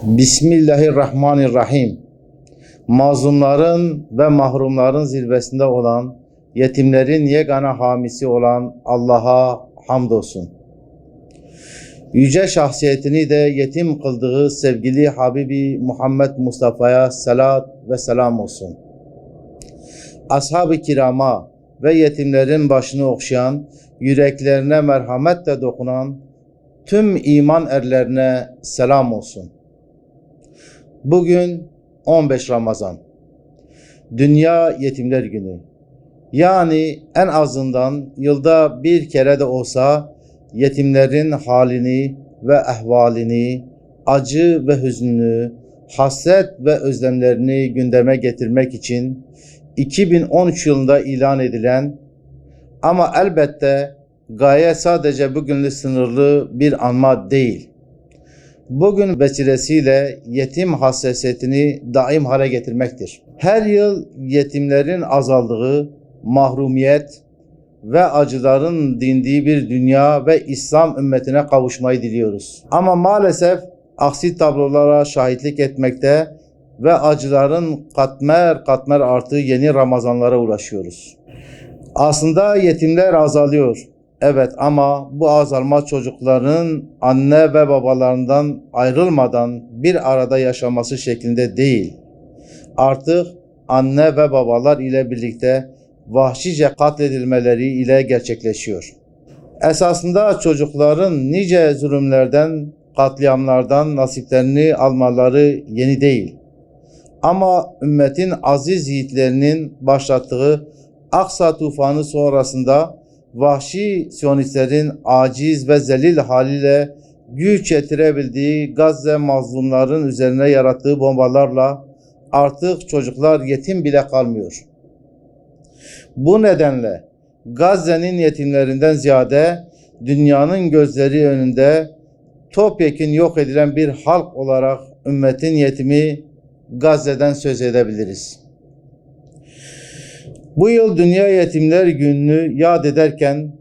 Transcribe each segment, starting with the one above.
Bismillahirrahmanirrahim. Mazlumların ve mahrumların zirvesinde olan, yetimlerin yegane hamisi olan Allah'a hamdolsun. Yüce şahsiyetini de yetim kıldığı sevgili Habibi Muhammed Mustafa'ya salat ve selam olsun. Ashab-ı kirama ve yetimlerin başını okşayan, yüreklerine merhametle dokunan tüm iman erlerine selam olsun. Bugün 15 Ramazan, Dünya Yetimler Günü. Yani en azından yılda bir kere de olsa yetimlerin halini ve ehvalini, acı ve hüznünü, hasret ve özlemlerini gündeme getirmek için 2013 yılında ilan edilen ama elbette gaye sadece bugünlük sınırlı bir anma değil. Bugün vesilesiyle yetim hassasiyetini daim hale getirmektir. Her yıl yetimlerin azaldığı, mahrumiyet ve acıların dindiği bir dünya ve İslam ümmetine kavuşmayı diliyoruz. Ama maalesef aksi tablolara şahitlik etmekte ve acıların katmer katmer arttığı yeni Ramazanlara ulaşıyoruz. Aslında yetimler azalıyor. Evet, ama bu azalma çocukların anne ve babalarından ayrılmadan bir arada yaşaması şeklinde değil. Artık anne ve babalar ile birlikte vahşice katledilmeleri ile gerçekleşiyor. Esasında çocukların nice zulümlerden, katliamlardan nasiplerini almaları yeni değil. Ama ümmetin aziz yiğitlerinin başlattığı Aksa tufanı sonrasında vahşi Siyonistlerin aciz ve zelil haliyle güç yetirebildiği Gazze mazlumların üzerine yarattığı bombalarla artık çocuklar yetim bile kalmıyor. Bu nedenle Gazze'nin yetimlerinden ziyade dünyanın gözleri önünde topyekün yok edilen bir halk olarak ümmetin yetimi Gazze'den söz edebiliriz. Bu yıl Dünya Yetimler Günü'nü yad ederken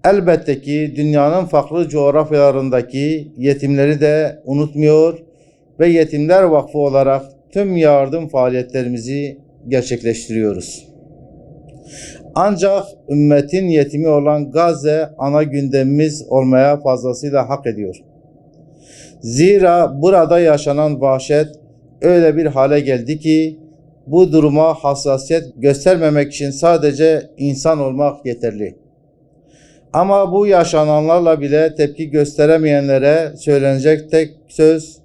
elbette ki dünyanın farklı coğrafyalarındaki yetimleri de unutmuyor ve Yetimler Vakfı olarak tüm yardım faaliyetlerimizi gerçekleştiriyoruz. Ancak ümmetin yetimi olan Gazze ana gündemimiz olmaya fazlasıyla hak ediyor. Zira burada yaşanan vahşet öyle bir hale geldi ki bu duruma hassasiyet göstermemek için sadece insan olmak yeterli. Ama bu yaşananlarla bile tepki gösteremeyenlere söylenecek tek söz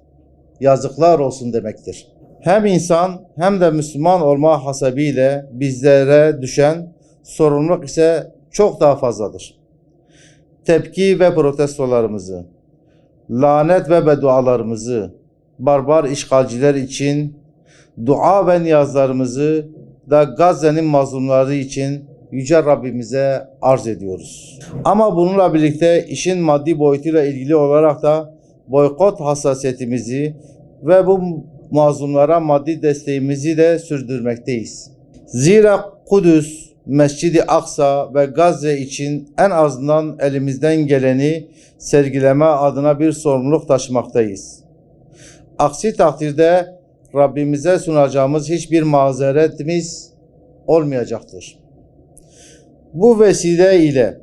yazıklar olsun demektir. Hem insan hem de Müslüman olma hasebiyle bizlere düşen sorumluluk ise çok daha fazladır. Tepki ve protestolarımızı, lanet ve beddualarımızı, barbar işgalciler için dua ve niyazlarımızı da Gazze'nin mazlumları için Yüce Rabbimize arz ediyoruz. Ama bununla birlikte işin maddi boyutuyla ilgili olarak da boykot hassasiyetimizi ve bu mazlumlara maddi desteğimizi de sürdürmekteyiz. Zira Kudüs, Mescid-i Aksa ve Gazze için en azından elimizden geleni sergileme adına bir sorumluluk taşımaktayız. Aksi takdirde Rabbimize sunacağımız hiçbir mazeretimiz olmayacaktır. Bu vesile ile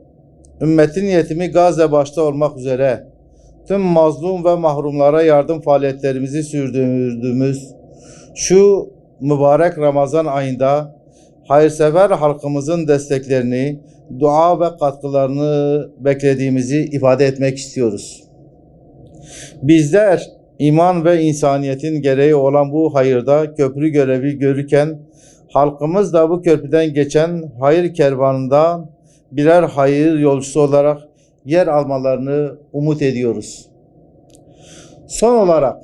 ümmetin yetimi Gazze başta olmak üzere tüm mazlum ve mahrumlara yardım faaliyetlerimizi sürdürdüğümüz şu mübarek Ramazan ayında hayırsever halkımızın desteklerini, dua ve katkılarını beklediğimizi ifade etmek istiyoruz. Bizler İman ve insaniyetin gereği olan bu hayırda köprü görevi görürken halkımız da bu köprüden geçen hayır kervanında birer hayır yolcusu olarak yer almalarını umut ediyoruz. Son olarak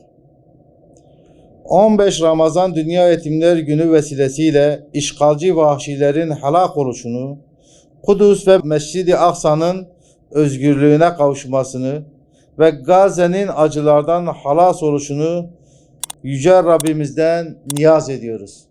15 Ramazan Dünya Yetimler Günü vesilesiyle işgalci vahşilerin helak oluşunu, Kudüs ve Mescid-i Aksa'nın özgürlüğüne kavuşmasını ve Gazze'nin acılardan halas oluşunu Yüce Rabbimizden niyaz ediyoruz.